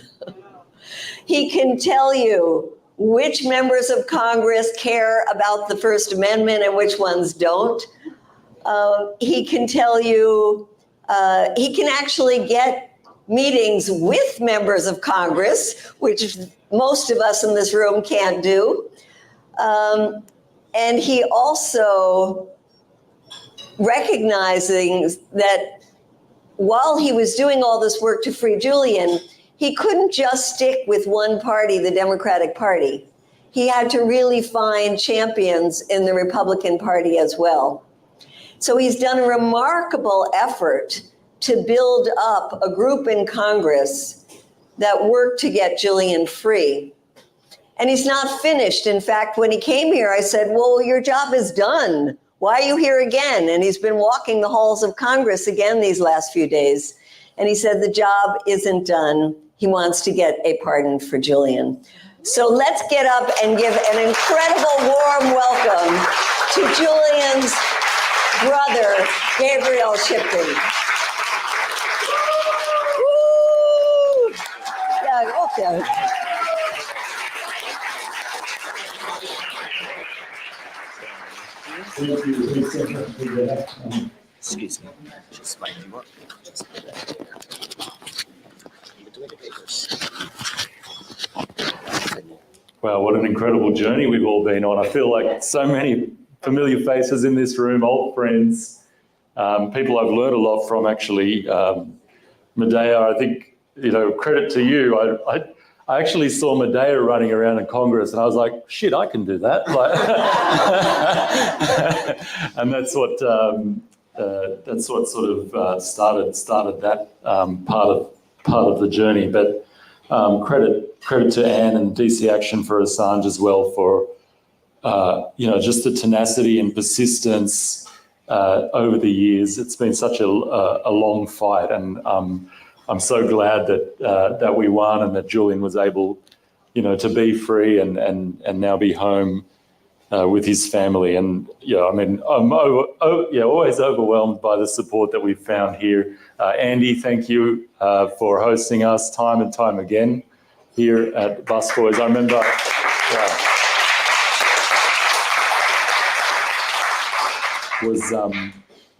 He can tell you which members of Congress care about the First Amendment and which ones don't. He can tell you, he can actually get meetings with members of Congress, which most of us in this room can't do. And he also recognizing that while he was doing all this work to free Julian, he couldn't just stick with one party, the Democratic Party. He had to really find champions in the Republican Party as well. So he's done a remarkable effort to build up a group in Congress that worked to get Julian free. And he's not finished. In fact, when he came here, I said, well, your job is done. Why are you here again? And he's been walking the halls of Congress again these last few days. And he said the job isn't done. He wants to get a pardon for Julian. So let's get up and give an incredible warm welcome to Julian's brother, Gabriel Shipton. Woo! Yeah, okay. Excuse me. Just might you up. Just put that there. Wow, what an incredible journey we've all been on. I feel like so many familiar faces in this room, old friends, people I've learned a lot from actually. Medea, I think, credit to you. I actually saw Medea running around in Congress and I was like, shit, I can do that. And that's what sort of started that part of the journey. But credit to Anne and DC Action for Assange as well for just the tenacity and persistence over the years. It's been such a long fight, and I'm so glad that we won and that Julian was able, to be free and now be home with his family. And I'm always overwhelmed by the support that we've found here. Andy, thank you for hosting us time and time again here at Busboys. I remember.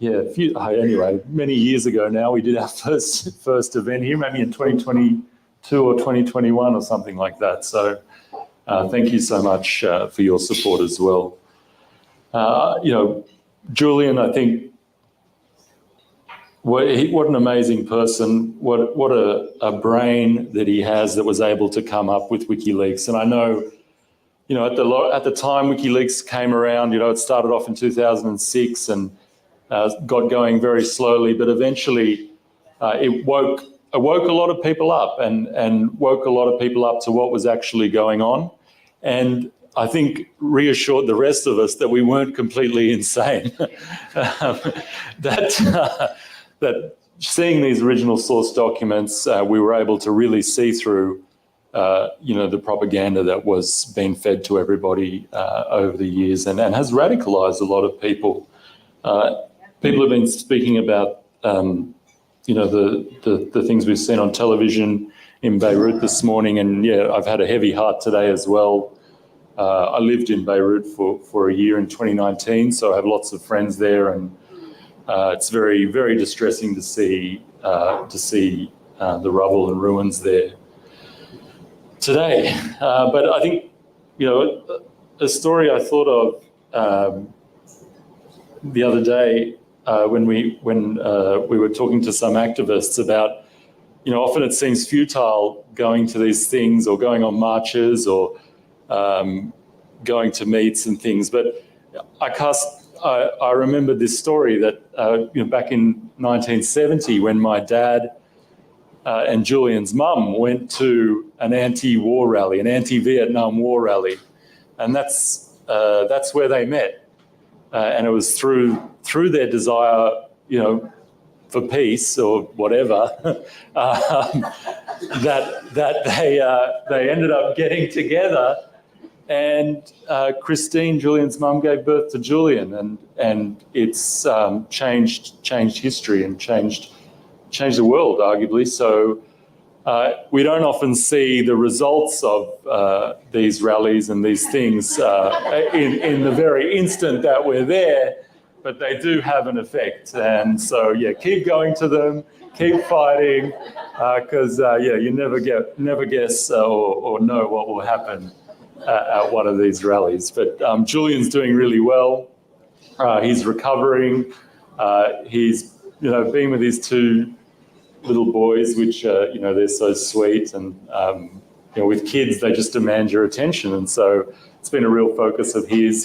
Anyway, many years ago now, we did our first event here, maybe in 2022 or 2021 or something like that. So thank you so much for your support as well. Julian, I think, what an amazing person, what a brain that he has that was able to come up with WikiLeaks. And I know, at the time WikiLeaks came around, it started off in 2006 and got going very slowly, but eventually it woke woke a lot of people up and woke a lot of people up to what was actually going on. And I think reassured the rest of us that we weren't completely insane. That seeing these original source documents, we were able to really see through, the propaganda that was being fed to everybody over the years and has radicalized a lot of people. People have been speaking about, the things we've seen on television in Beirut this morning, and yeah, I've had a heavy heart today as well. I lived in Beirut for a year in 2019, so I have lots of friends there, and it's very, very distressing to see the rubble and ruins there today. But I think, a story I thought of the other day when we were talking to some activists about, often it seems futile going to these things or going on marches or going to meets and things. But I remember this story that back in 1970 when my dad and Julian's mum went to an anti-war rally, an anti-Vietnam War rally, and that's where they met. And it was through their desire, for peace or whatever, that they ended up getting together. And Christine, Julian's mum, gave birth to Julian, and it's changed history and changed the world, arguably. So we don't often see the results of these rallies and these things in the very instant that we're there, but they do have an effect. And so, yeah, keep going to them, keep fighting, because you never guess or know what will happen at one of these rallies. But Julian's doing really well. He's recovering. He's been with his two little boys, which they're so sweet, and with kids they just demand your attention, and so it's been a real focus of his.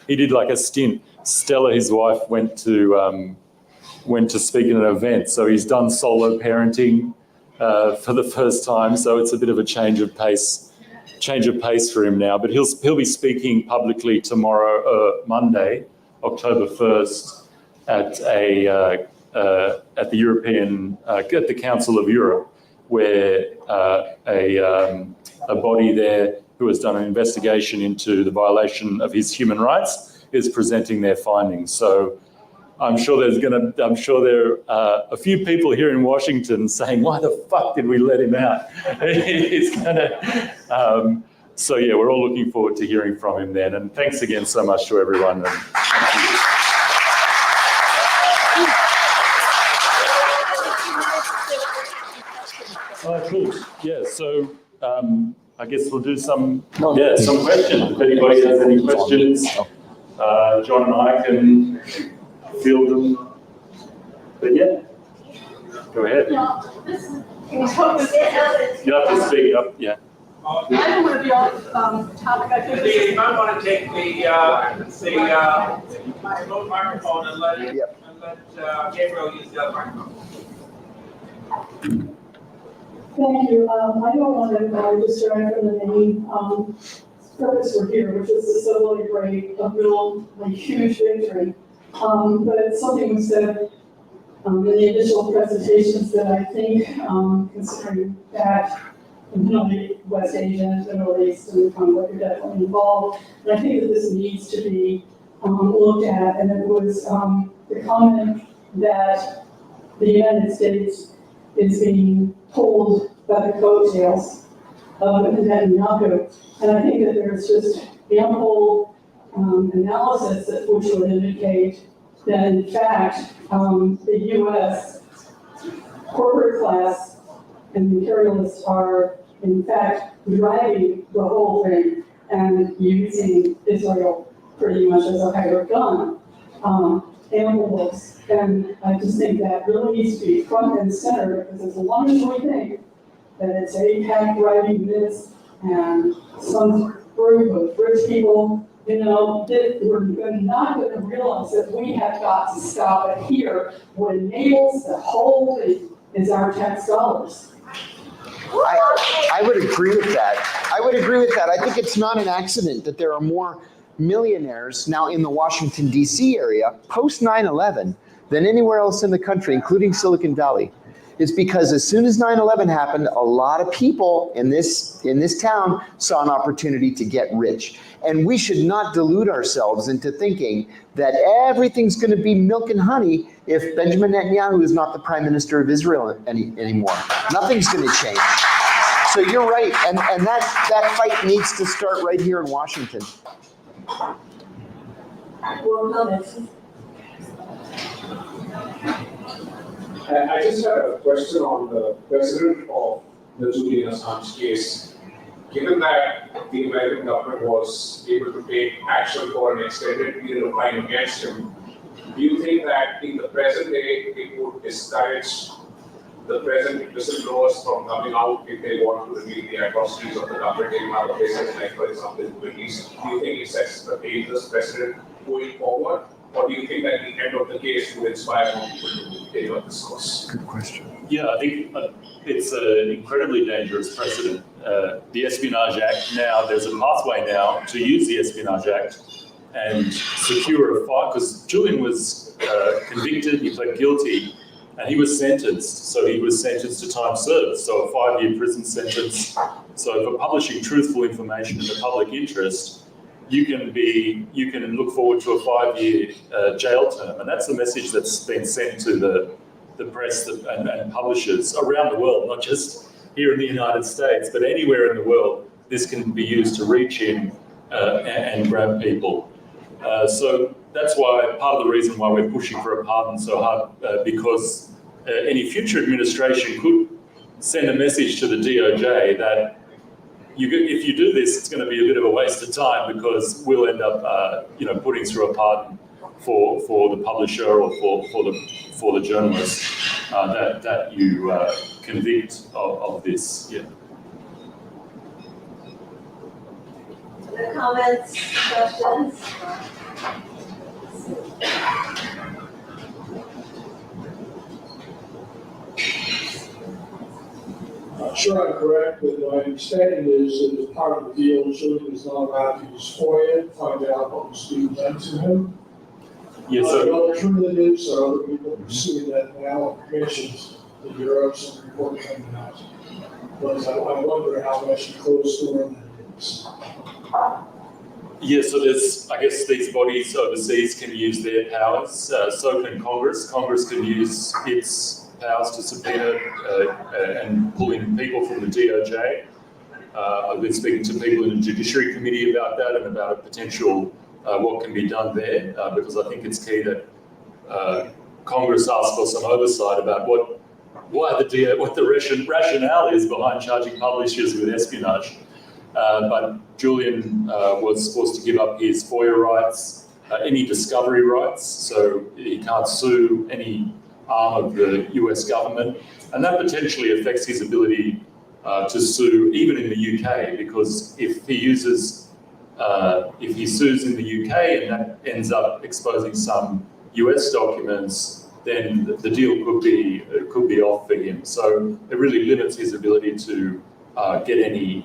He did like a stint. Stella, his wife, went to speak at an event, so he's done solo parenting for the first time. So it's a bit of a change of pace for him now. But he'll be speaking publicly tomorrow, Monday, October 1st, at the Council of Europe, where a body there who has done an investigation into the violation of his human rights is presenting their findings. So I'm sure there are a few people here in Washington saying, "Why the fuck did we let him out?" So yeah, we're all looking forward to hearing from him then. And thanks again so much to everyone. And thank you. Cool. Yeah, so I guess we'll do some questions. If anybody has any questions, John and I can field them. But yeah, go ahead. You have to speak up, yeah. I don't want to be off topic. I think you might want to take the microphone and let Gabriel use the other microphone. Thank you. I don't want to distract from the main purpose we're here, which is to celebrate a real, huge victory. But something was said in the initial presentations that I think, considering that West Asia, the Middle East, and conflict are definitely involved, and I think that this needs to be looked at. And it was the comment that the United States is being pulled by the coattails of Netanyahu. And I think that there's just ample analysis which would indicate that, in fact, the U.S. corporate class and the imperialists are, in fact, driving the whole thing and using Israel pretty much as a hired gun. Envelopes. And I just think that really needs to be front and center, because as long as we think that it's AIPAC driving this and some group of rich people, we're not going to realize that we have got to stop it here. What enables the whole thing is our tax dollars. I would agree with that. I would agree with that. I think it's not an accident that there are more millionaires now in the Washington, D.C. area post 9/11 than anywhere else in the country, including Silicon Valley. It's because as soon as 9/11 happened, a lot of people in this town saw an opportunity to get rich. And we should not delude ourselves into thinking that everything's going to be milk and honey if Benjamin Netanyahu is not the prime minister of Israel anymore. Nothing's going to change. So you're right, and that fight needs to start right here in Washington. More comments? I just had a question on the president of the Julian Assange case. Given that the American government was able to take action for an extended period of time against him, do you think that in the present day it would discourage the present whistleblowers from coming out if they want to reveal the atrocities of the government in other places, like for example in the Middle East? Do you think it sets a dangerous precedent going forward? Or do you think that the end of the case will inspire more people to take up this course? Good question. Yeah, I think it's an incredibly dangerous precedent. The Espionage Act now, there's a pathway now to use the Espionage Act and secure a fight, because Julian was convicted, he pled guilty, and he was sentenced. So he was sentenced to time served, so a 5-year prison sentence. So for publishing truthful information in the public interest, you can look forward to a 5-year jail term. And that's the message that's been sent to the press and publishers around the world, not just here in the United States, but anywhere in the world. This can be used to reach in and grab people. So that's why, part of the reason why we're pushing for a pardon so hard, because any future administration could send a message to the DOJ that if you do this, it's going to be a bit of a waste of time, because we'll end up, putting through a pardon for the publisher or for the journalist that you convict of this. Yeah. Other comments, questions? I'm sure I'm correct, but my understanding is that as part of the deal, Julian is not allowed to use FOIA to find out what was being done to him. Yes, Are there alternatives or other people pursuing that now? Mentions that there are some report coming out. But I wonder how much closed door that is. Yeah, so I guess these bodies overseas can use their powers. So can Congress. Congress can use its powers to subpoena and pull in people from the DOJ. I've been speaking to people in the Judiciary Committee about that and about a potential what can be done there, because I think it's key that Congress asks for some oversight about what the rationale is behind charging publishers with espionage. But Julian was forced to give up his FOIA rights, any discovery rights, so he can't sue any arm of the US government, and that potentially affects his ability to sue even in the UK, because if he sues in the UK and that ends up exposing some US documents, then the deal could be off for him. So it really limits his ability to get any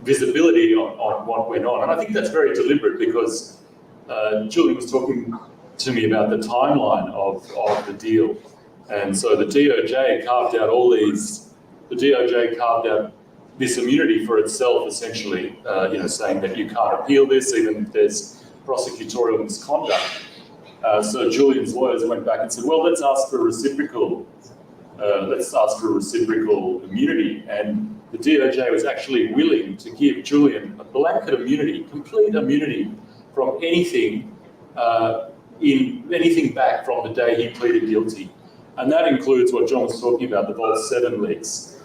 visibility on what went on. And I think that's very deliberate, because Julian was talking to me about the timeline of the deal. And so the DOJ carved out this immunity for itself, essentially, saying that you can't appeal this even if there's prosecutorial misconduct. So Julian's lawyers went back and said, well, let's ask for reciprocal immunity. And the DOJ was actually willing to give Julian a blanket immunity, complete immunity from anything back from the day he pleaded guilty. And that includes what John was talking about, the Vault 7 leaks,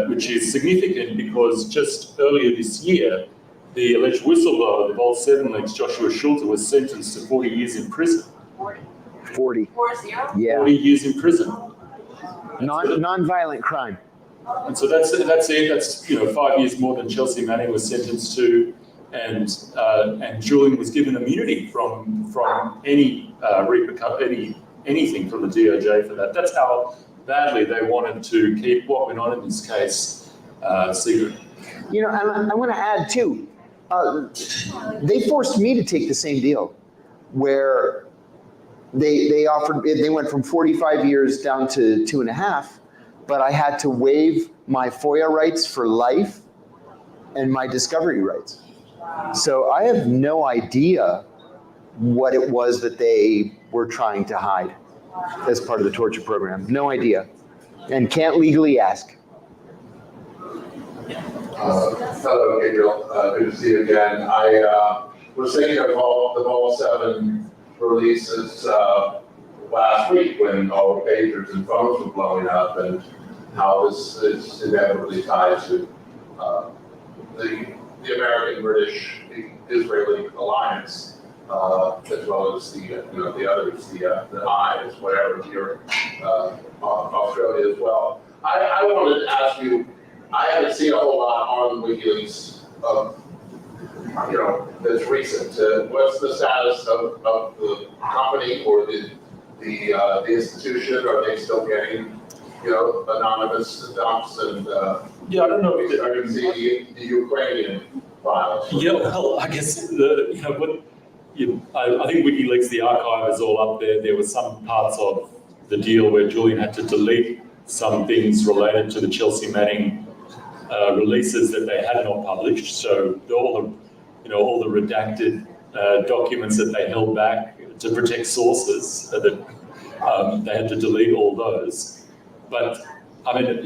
which is significant because just earlier this year, the alleged whistleblower of the Vault 7 leaks, Joshua Schulte, was sentenced to 40 years in prison. 40. 40? Yeah. 40 years in prison. Non-violent crime. And so that's it. That's 5 years more than Chelsea Manning was sentenced to, and Julian was given immunity from any anything from the DOJ for that. That's how badly they wanted to keep what went on in this case secret. You know, and I want to add too, they forced me to take the same deal where they went from 45 years down to 2.5, but I had to waive my FOIA rights for life and my discovery rights. So I have no idea what it was that they were trying to hide as part of the torture program. No idea. And can't legally ask. Hello, Gabriel. Good to see you again. I was thinking of all the Vol 7 releases last week when all the pagers and phones were blowing up, and how this is inevitably tied to the American-British-Israeli alliance, as well as the others, the eyes, whatever, here, Australia as well. I wanted to ask you, I haven't seen a whole lot on WikiLeaks that's recent. What's the status of the company or the institution? Are they still getting, anonymous dumps and? Yeah, I don't know. I can see the Ukrainian files. Yeah, well, I guess I think WikiLeaks, the archive is all up there. There were some parts of the deal where Julian had to delete some things related to the Chelsea Manning releases that they had not published. So all the redacted documents that they held back to protect sources, that they had to delete all those. But I mean,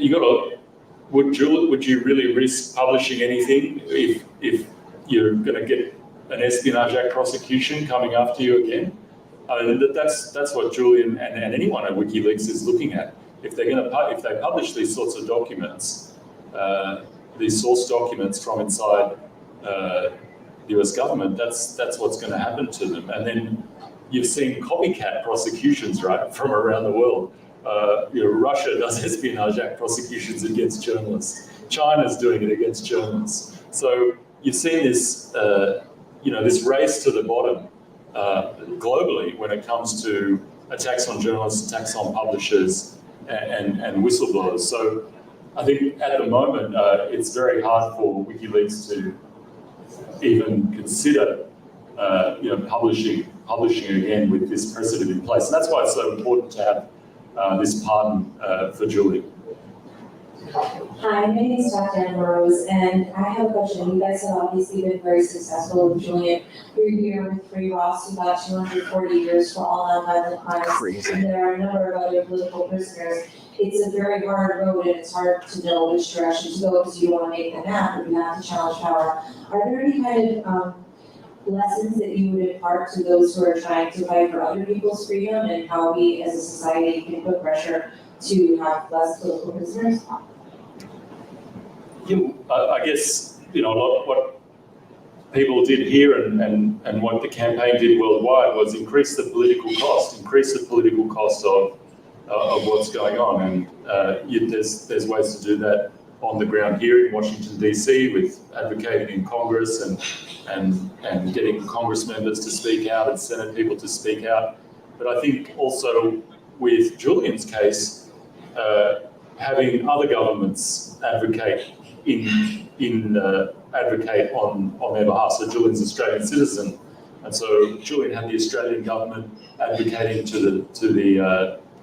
would you really risk publishing anything if you're going to get an Espionage Act prosecution coming after you again? I mean, that's what Julian and anyone at WikiLeaks is looking at. If they publish these sorts of documents, these source documents from inside the US government, that's what's going to happen to them. And then you've seen copycat prosecutions, right, from around the world. Russia does Espionage Act prosecutions against journalists. China's doing it against journalists. So you've seen this, this race to the bottom globally when it comes to attacks on journalists, attacks on publishers, and whistleblowers. So I think at the moment it's very hard for WikiLeaks to even consider, publishing again with this precedent in place. And that's why it's so important to have this pardon for Julian. Hi, my name is Dr. Anna Rose, and I have a question. You guys have obviously been very successful with Julian. We're here with 3 Ross, who got 240 years for all nonviolent crimes. Crazy. And there are a number of other political prisoners. It's a very hard road, and it's hard to know which direction to go because you want to make them happen, you have to challenge power. Are there any kind of lessons that you would impart to those who are trying to fight for other people's freedom, and how we as a society can put pressure to have less political prisoners? I guess, a lot of what people did here and what the campaign did worldwide was increase the political cost of what's going on. And there's ways to do that on the ground here in Washington, DC, with advocating in Congress and getting Congress members to speak out and Senate people to speak out. But I think also with Julian's case, having other governments advocate advocate on their behalf. So Julian's an Australian citizen, and so Julian had the Australian government advocating to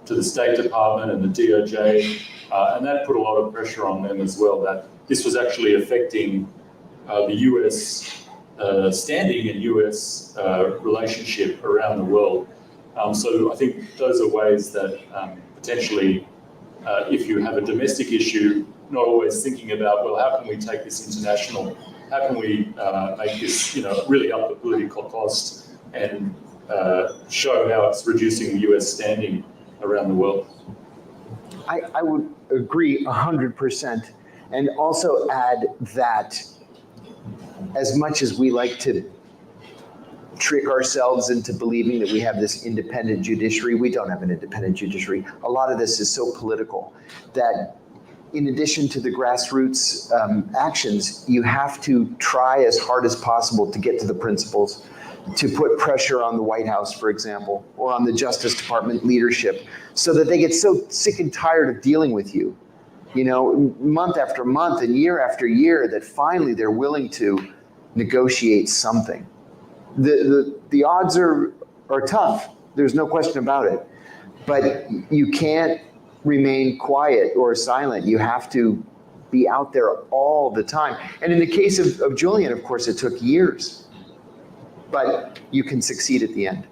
the State Department and the DOJ, and that put a lot of pressure on them as well. That this was actually affecting the US standing and US relationship around the world. So I think those are ways that potentially, if you have a domestic issue, not always thinking about, well, how can we take this international? How can we make this, really up the political cost and show how it's reducing the US standing around the world? I would agree 100%, and also add that as much as we like to trick ourselves into believing that we have this independent judiciary, we don't have an independent judiciary. A lot of this is so political that in addition to the grassroots actions, you have to try as hard as possible to get to the principles, to put pressure on the White House, for example, or on the Justice Department leadership, so that they get so sick and tired of dealing with you, you know, month after month and year after year, that finally they're willing to negotiate something. The odds are tough. There's no question about it. But you can't remain quiet or silent. You have to be out there all the time. And in the case of Julian, of course, it took years. But you can succeed at the end.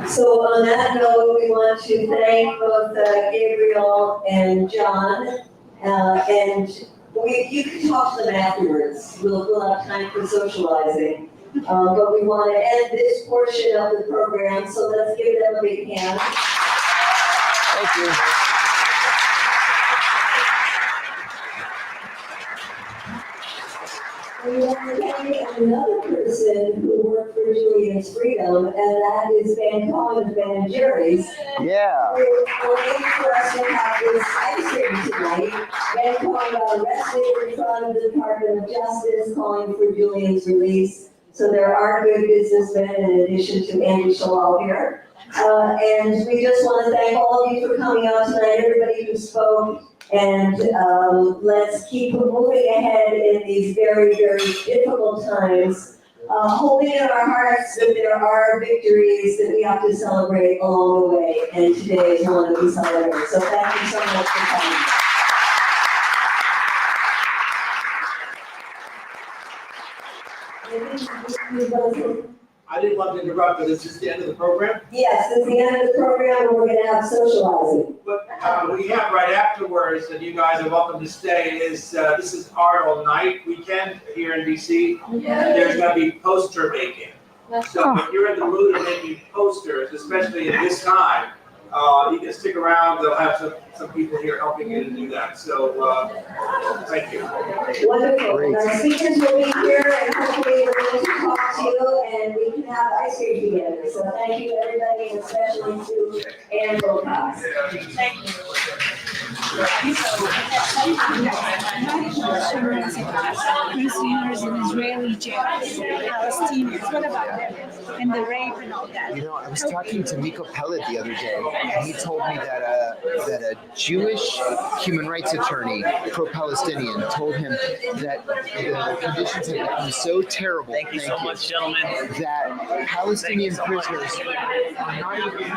So on that note, we want to thank both Gabriel and John. And you can talk to them afterwards. We'll have time for socializing. But we want to end this portion of the program, so let's give them a big hand. Thank you. We want to thank another person who worked for Julian's freedom, and that is Van Cohen of Ben & Jerry's. Yeah. We're waiting for us to have this ice cream tonight. Van Cohen got arrested in front of the Department of Justice calling for Julian's release. So there are good businessmen in addition to Andy Shalal here. And we just want to thank all of you for coming out tonight, everybody who spoke. And let's keep moving ahead in these very, very difficult times, holding in our hearts that there are victories that we have to celebrate along the way. And today is one that we celebrate. So thank you so much for coming. I didn't want to interrupt, but it's just the end of the program? Yes, it's the end of the program, and we're going to have socializing. But we have right afterwards, and you guys are welcome to stay, is this is Art All Night weekend here in DC. And there's going to be poster making. So if you're in the mood of making posters, especially at this time, you can stick around. They'll have some people here helping you to do that. So thank you. Wonderful. Our speakers will be here, and hopefully we're going to talk to you, and we can have ice cream together. So thank you, everybody, and especially to Ann Wilcox. Thank you. Prisoners in Israeli jails, Palestinians, what about them? And the rape and all that. You know, I was talking to Miko Pellet the other day, and he told me that a Jewish human rights attorney, pro-Palestinian, told him that the conditions have become so terrible. Thank you so much, gentlemen. That Palestinian prisoners are not even